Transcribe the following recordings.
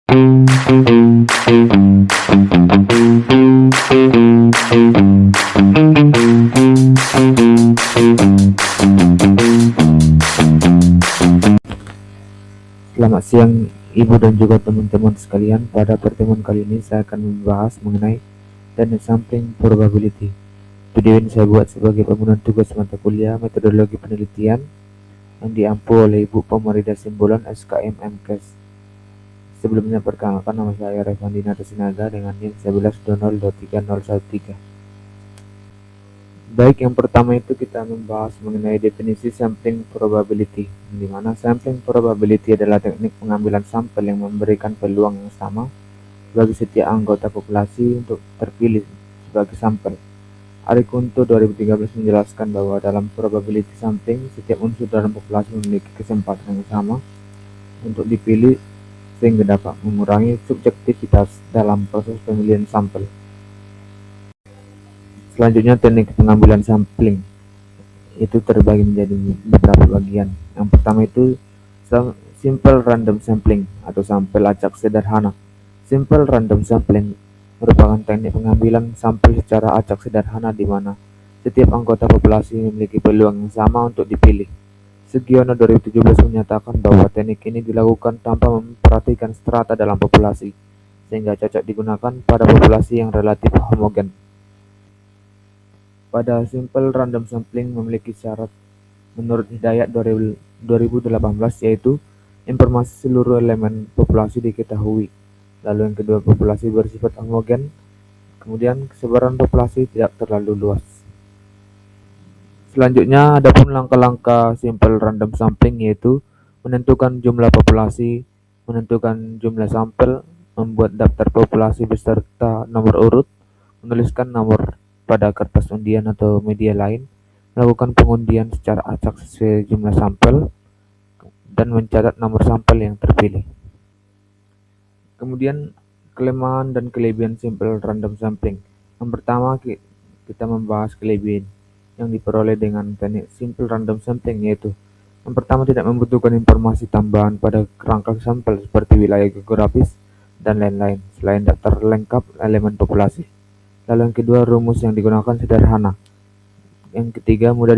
Selamat siang Ibu dan juga teman-teman sekalian. Pada pertemuan kali ini saya akan membahas mengenai teknik sampling probability. Video ini saya buat sebagai pemenuhan tugas mata kuliah metodologi penelitian yang diampu oleh Ibu Pemerida Simbolon SKM MKes. Sebelumnya perkenalkan, nama saya Revandi Sinaga dengan NIM 11.00.3013. Baik, yang pertama itu kita membahas mengenai definisi sampling probability, di mana sampling probability adalah teknik pengambilan sampel yang memberikan peluang yang sama bagi setiap anggota populasi untuk terpilih sebagai sampel. Ari Kunto 2013 menjelaskan bahwa dalam probability sampling, setiap unsur dalam populasi memiliki kesempatan yang sama untuk dipilih sehingga dapat mengurangi subjektivitas dalam proses pemilihan sampel. Selanjutnya, teknik pengambilan sampling itu terbagi menjadi beberapa bagian. Yang pertama itu simple random sampling atau sampel acak sederhana. Simple random sampling merupakan teknik pengambilan sampel secara acak sederhana di mana setiap anggota populasi memiliki peluang yang sama untuk dipilih. Sugiono 2017 menyatakan bahwa teknik ini dilakukan tanpa memperhatikan strata dalam populasi, sehingga cocok digunakan pada populasi yang relatif homogen. Pada simple random sampling memiliki syarat menurut Hidayat 2018, yaitu informasi seluruh elemen populasi diketahui. Lalu yang kedua, populasi bersifat homogen. Kemudian kesebaran populasi tidak terlalu luas. Selanjutnya, adapun langkah-langkah simple random sampling yaitu menentukan jumlah populasi, menentukan jumlah sampel, membuat daftar populasi beserta nomor urut, menuliskan nomor pada kertas undian atau media lain, melakukan pengundian secara acak sesuai jumlah sampel, dan mencatat nomor sampel yang terpilih. Kemudian, kelemahan dan kelebihan simple random sampling. Yang pertama, kita membahas kelebihan yang diperoleh dengan teknik simple random sampling, yaitu yang pertama, tidak membutuhkan informasi tambahan pada kerangka sampel seperti wilayah geografis dan lain-lain selain daftar lengkap elemen populasi. Lalu yang kedua, rumus yang digunakan sederhana. Yang ketiga, mudah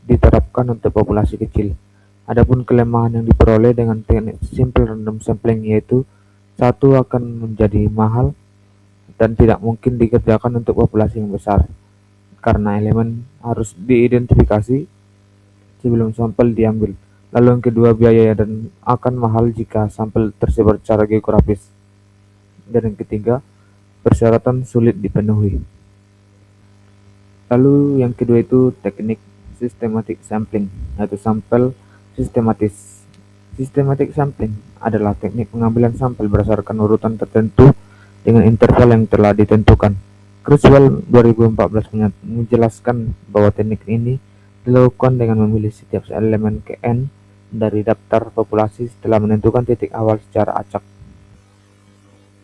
diterapkan untuk populasi kecil. Adapun kelemahan yang diperoleh dengan teknik simple random sampling yaitu satu, akan menjadi mahal dan tidak mungkin dikerjakan untuk populasi yang besar karena elemen harus diidentifikasi sebelum sampel diambil. Lalu yang kedua, biaya dan akan mahal jika sampel tersebar secara geografis. Dan yang ketiga, persyaratan sulit dipenuhi. Lalu yang kedua itu teknik systematic sampling atau sampel sistematis. Systematic sampling adalah teknik pengambilan sampel berdasarkan urutan tertentu dengan interval yang telah ditentukan. Criswell 2014 menjelaskan bahwa teknik ini dilakukan dengan memilih setiap elemen ke n dari daftar populasi setelah menentukan titik awal secara acak.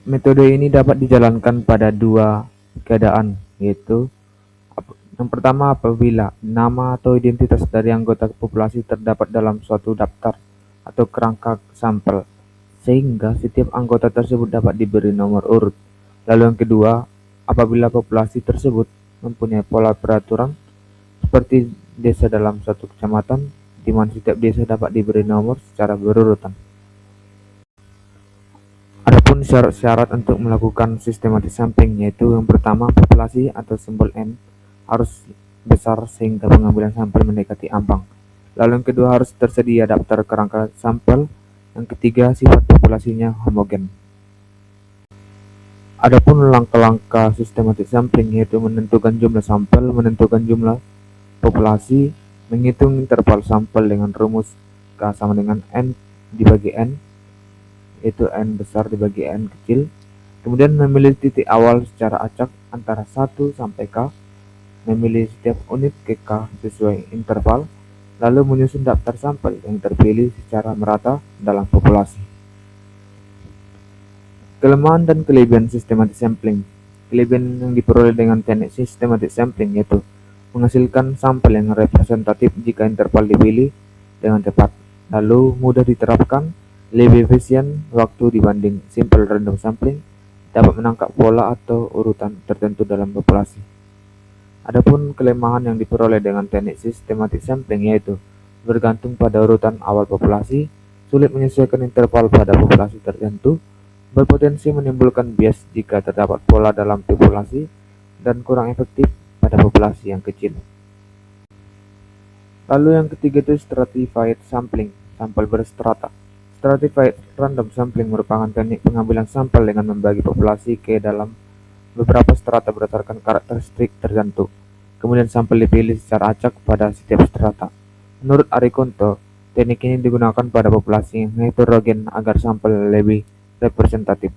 Metode ini dapat dijalankan pada dua keadaan, yaitu yang pertama, apabila nama atau identitas dari anggota populasi terdapat dalam suatu daftar atau kerangka sampel, sehingga setiap anggota tersebut dapat diberi nomor urut. Lalu yang kedua, apabila populasi tersebut mempunyai pola peraturan seperti desa dalam suatu kecamatan, di mana setiap desa dapat diberi nomor secara berurutan. Adapun syarat-syarat untuk melakukan systematic sampling yaitu yang pertama, populasi atau simbol N harus besar sehingga pengambilan sampel mendekati ambang. Lalu yang kedua, harus tersedia daftar kerangka sampel. Yang ketiga, sifat populasinya homogen. Adapun langkah-langkah systematic sampling yaitu menentukan jumlah sampel, menentukan jumlah populasi, menghitung interval sampel dengan rumus K sama dengan N dibagi N, yaitu N besar dibagi N kecil. Kemudian memilih titik awal secara acak antara 1 sampai K, memilih setiap unit ke K sesuai interval, lalu menyusun daftar sampel yang terpilih secara merata dalam populasi. Kelemahan dan kelebihan systematic sampling. Kelebihan yang diperoleh dengan teknik systematic sampling yaitu menghasilkan sampel yang representatif jika interval dipilih dengan tepat, lalu mudah diterapkan, Lebih efisien waktu dibanding simple random sampling, dapat menangkap pola atau urutan tertentu dalam populasi. Adapun kelemahan yang diperoleh dengan teknik systematic sampling yaitu bergantung pada urutan awal populasi, sulit menyesuaikan interval pada populasi tertentu, berpotensi menimbulkan bias jika terdapat pola dalam populasi, dan kurang efektif pada populasi yang kecil. Lalu yang ketiga itu stratified sampling, sampel berstrata. Stratified random sampling merupakan teknik pengambilan sampel dengan membagi populasi ke dalam beberapa strata berdasarkan karakteristik tertentu. Kemudian sampel dipilih secara acak pada setiap strata. Menurut Arikonto, teknik ini digunakan pada populasi yang heterogen agar sampel lebih representatif.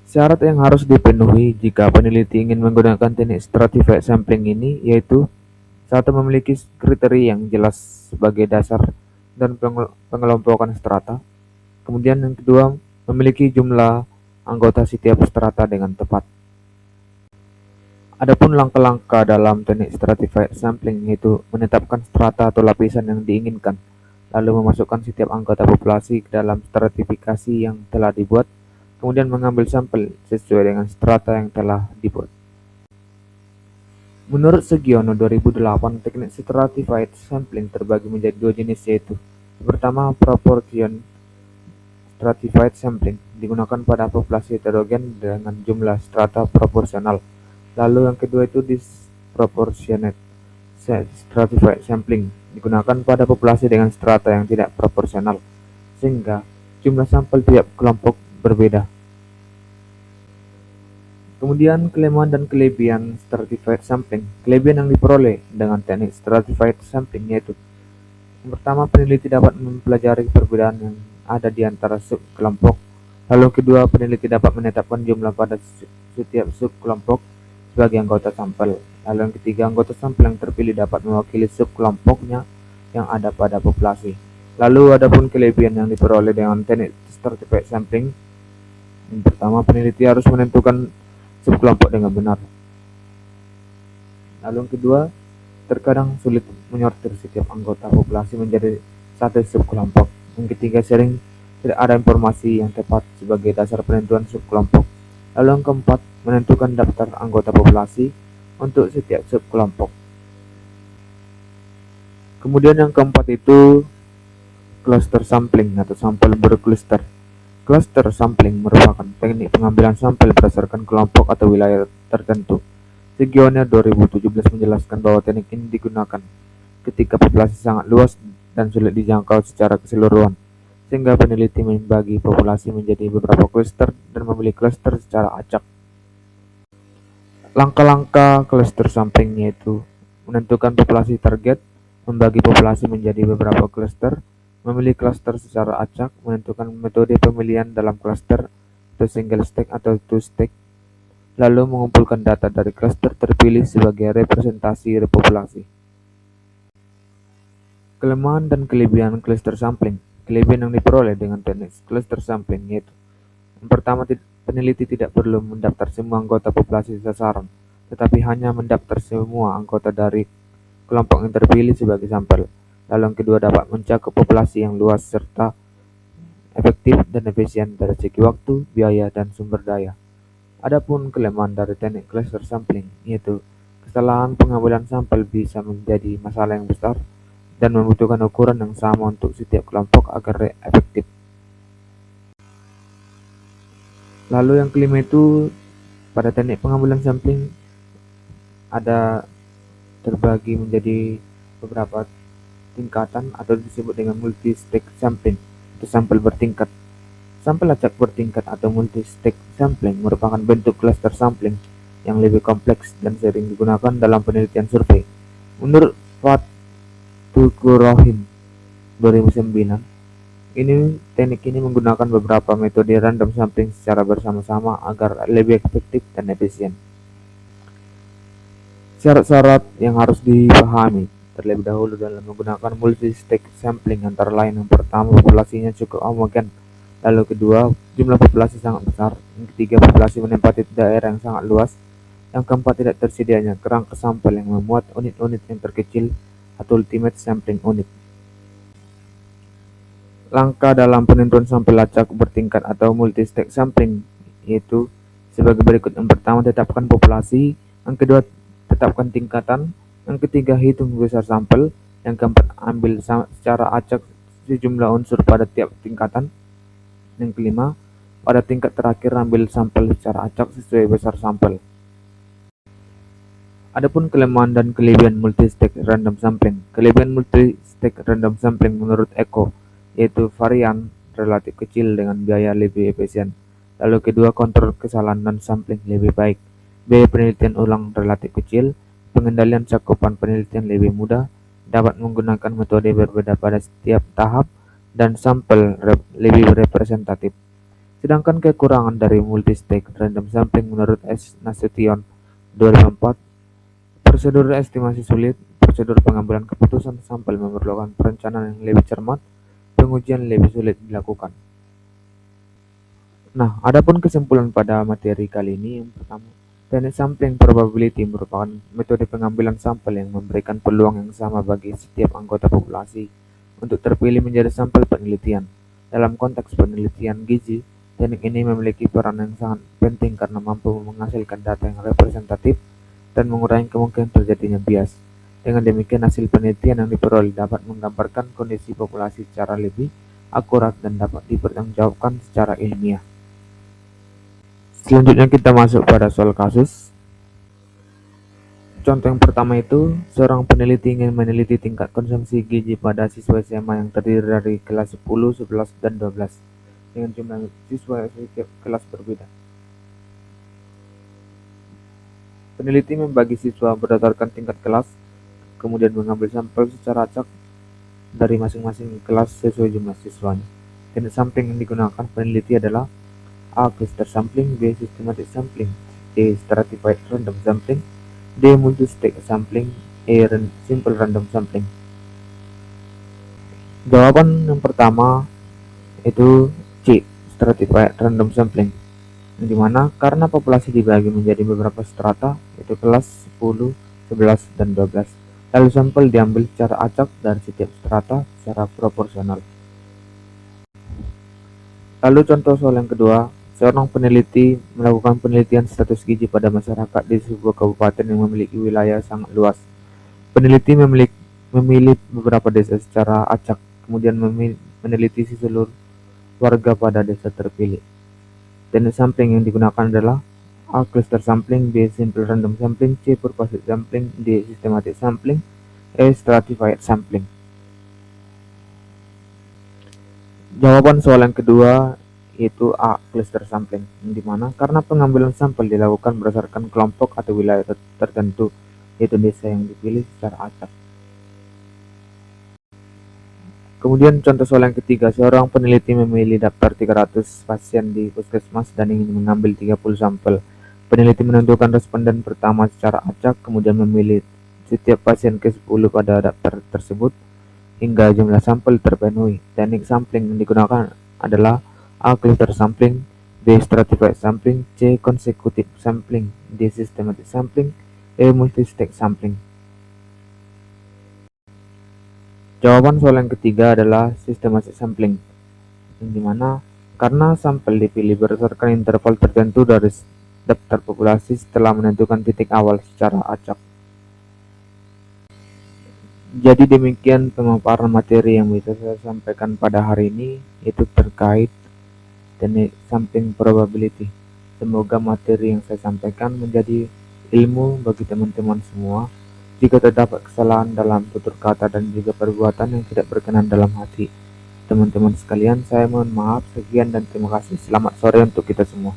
Syarat yang harus dipenuhi jika peneliti ingin menggunakan teknik stratified sampling ini yaitu: satu, memiliki kriteria yang jelas sebagai dasar dan pengelompokan strata. Kemudian yang kedua, memiliki jumlah anggota setiap strata dengan tepat. Adapun langkah-langkah dalam teknik stratified sampling yaitu menetapkan strata atau lapisan yang diinginkan, lalu memasukkan setiap anggota populasi ke dalam stratifikasi yang telah dibuat, kemudian mengambil sampel sesuai dengan strata yang telah dibuat. Menurut Sugiono 2008, teknik stratified sampling terbagi menjadi dua jenis yaitu: pertama, proportion stratified sampling digunakan pada populasi heterogen dengan jumlah strata proporsional. Lalu yang kedua itu disproportionate stratified sampling digunakan pada populasi dengan strata yang tidak proporsional, sehingga jumlah sampel tiap kelompok berbeda. Kemudian kelemahan dan kelebihan stratified sampling. Kelebihan yang diperoleh dengan teknik stratified sampling yaitu: yang pertama, peneliti dapat mempelajari perbedaan yang ada di antara subkelompok. Lalu kedua, peneliti dapat menetapkan jumlah pada setiap subkelompok sebagai anggota sampel. Lalu yang ketiga, anggota sampel yang terpilih dapat mewakili subkelompoknya yang ada pada populasi. Lalu adapun kelebihan yang diperoleh dengan teknik stratified sampling. Yang pertama, peneliti harus menentukan subkelompok dengan benar. Lalu yang kedua, terkadang sulit menyortir setiap anggota populasi menjadi satu subkelompok. Yang ketiga, sering tidak ada informasi yang tepat sebagai dasar penentuan subkelompok. Lalu yang keempat, menentukan daftar anggota populasi untuk setiap subkelompok. Kemudian yang keempat itu cluster sampling atau sampel berkluster. Cluster sampling merupakan teknik pengambilan sampel berdasarkan kelompok atau wilayah tertentu. Sugiono 2017 menjelaskan bahwa teknik ini digunakan ketika populasi sangat luas dan sulit dijangkau secara keseluruhan, sehingga peneliti membagi populasi menjadi beberapa cluster dan memilih cluster secara acak. Langkah-langkah cluster sampling yaitu menentukan populasi target, membagi populasi menjadi beberapa cluster, memilih cluster secara acak, menentukan metode pemilihan dalam cluster atau single stack atau two stack, lalu mengumpulkan data dari cluster terpilih sebagai representasi populasi. Kelemahan dan kelebihan cluster sampling. Kelebihan yang diperoleh dengan teknik cluster sampling yaitu: yang pertama, peneliti tidak perlu mendaftar semua anggota populasi sasaran, tetapi hanya mendaftar semua anggota dari kelompok yang terpilih sebagai sampel. Lalu yang kedua, dapat mencakup populasi yang luas serta efektif dan efisien dari segi waktu, biaya, dan sumber daya. Adapun kelemahan dari teknik cluster sampling yaitu kesalahan pengambilan sampel bisa menjadi masalah yang besar dan membutuhkan ukuran yang sama untuk setiap kelompok agar efektif. Lalu yang kelima itu, pada teknik pengambilan sampling ada terbagi menjadi beberapa tingkatan atau disebut dengan multi-stack sampling atau sampel bertingkat. Sampel acak bertingkat atau multi-stack sampling merupakan bentuk cluster sampling yang lebih kompleks dan sering digunakan dalam penelitian survei. Menurut Fatukurohim 2009, teknik ini menggunakan beberapa metode random sampling secara bersama-sama agar lebih efektif dan efisien. Syarat-syarat yang harus dipahami terlebih dahulu dalam menggunakan multi-stack sampling antara lain: yang pertama, populasinya cukup homogen. Lalu kedua, jumlah populasi sangat besar. Yang ketiga, populasi menempati daerah yang sangat luas. Yang keempat, tidak tersedianya kerangka sampel yang memuat unit-unit yang terkecil atau ultimate sampling unit. Langkah dalam penentuan sampel acak bertingkat atau multi-stage sampling yaitu sebagai berikut. Yang pertama, tetapkan populasi. Yang kedua, tetapkan tingkatan. Yang ketiga, hitung besar sampel. Yang keempat, ambil secara acak sejumlah unsur pada tiap tingkatan. Yang kelima, pada tingkat terakhir ambil sampel secara acak sesuai besar sampel. Adapun kelemahan dan kelebihan multi-stage random sampling. Kelebihan multi-stage random sampling menurut Eko yaitu varian relatif kecil dengan biaya lebih efisien. Lalu kedua, kontrol kesalahan dan sampling lebih baik. Biaya penelitian ulang relatif kecil, pengendalian cakupan penelitian lebih mudah, dapat menggunakan metode berbeda pada setiap tahap, dan sampel lebih representatif. Sedangkan kekurangan dari multi-stage random sampling menurut S. Nasution 2004, prosedur estimasi sulit, prosedur pengambilan keputusan sampel memerlukan perencanaan yang lebih cermat, pengujian lebih sulit dilakukan. Nah, adapun kesimpulan pada materi kali ini, yang pertama, teknik sampling probability merupakan metode pengambilan sampel yang memberikan peluang yang sama bagi setiap anggota populasi untuk terpilih menjadi sampel penelitian. Dalam konteks penelitian gizi, teknik ini memiliki peran yang sangat penting karena mampu menghasilkan data yang representatif dan mengurangi kemungkinan terjadinya bias. Dengan demikian, hasil penelitian yang diperoleh dapat menggambarkan kondisi populasi secara lebih akurat dan dapat dipertanggungjawabkan secara ilmiah. Selanjutnya kita masuk pada soal kasus. Contoh yang pertama itu, seorang peneliti ingin meneliti tingkat konsumsi gizi pada siswa SMA yang terdiri dari kelas 10, 11, dan 12 dengan jumlah siswa setiap kelas berbeda. Peneliti membagi siswa berdasarkan tingkat kelas, kemudian mengambil sampel secara acak dari masing-masing kelas sesuai jumlah siswanya. Teknik sampling yang digunakan peneliti adalah A. Cluster sampling, B. Systematic sampling, C. Stratified random sampling, D. Multi-stage sampling, E. Simple random sampling. Jawaban yang pertama itu C. Stratified random sampling, yang dimana karena populasi dibagi menjadi beberapa strata yaitu kelas 10, 11, dan 12. Lalu sampel diambil secara acak dari setiap strata secara proporsional. Lalu contoh soal yang kedua, seorang peneliti melakukan penelitian status gizi pada masyarakat di sebuah kabupaten yang memiliki wilayah sangat luas. Peneliti memilih beberapa desa secara acak, kemudian meneliti seluruh warga pada desa terpilih. Teknik sampling yang digunakan adalah A. Cluster sampling, B. Simple random sampling, C. Purposive sampling, D. Systematic sampling, E. Stratified sampling. Jawaban soal yang kedua yaitu A. Cluster sampling, yang dimana karena pengambilan sampel dilakukan berdasarkan kelompok atau wilayah tertentu, yaitu desa yang dipilih secara acak. Kemudian contoh soal yang ketiga, seorang peneliti memilih daftar 300 pasien di puskesmas dan ingin mengambil 30 sampel. Peneliti menentukan responden pertama secara acak, kemudian memilih setiap pasien ke-10 pada daftar tersebut hingga jumlah sampel terpenuhi. Teknik sampling yang digunakan adalah A. Cluster sampling, B. Stratified sampling, C. Consecutive sampling, D. Systematic sampling, E. Multi-stage sampling. Jawaban soal yang ketiga adalah systematic sampling, yang dimana karena sampel dipilih berdasarkan interval tertentu dari daftar populasi setelah menentukan titik awal secara acak. Jadi demikian pemaparan materi yang bisa saya sampaikan pada hari ini, itu terkait teknik sampling probability. Semoga materi yang saya sampaikan menjadi ilmu bagi teman-teman semua. Jika terdapat kesalahan dalam tutur kata dan juga perbuatan yang tidak berkenan dalam hati teman-teman sekalian, saya mohon maaf. Sekian dan terima kasih. Selamat sore untuk kita semua.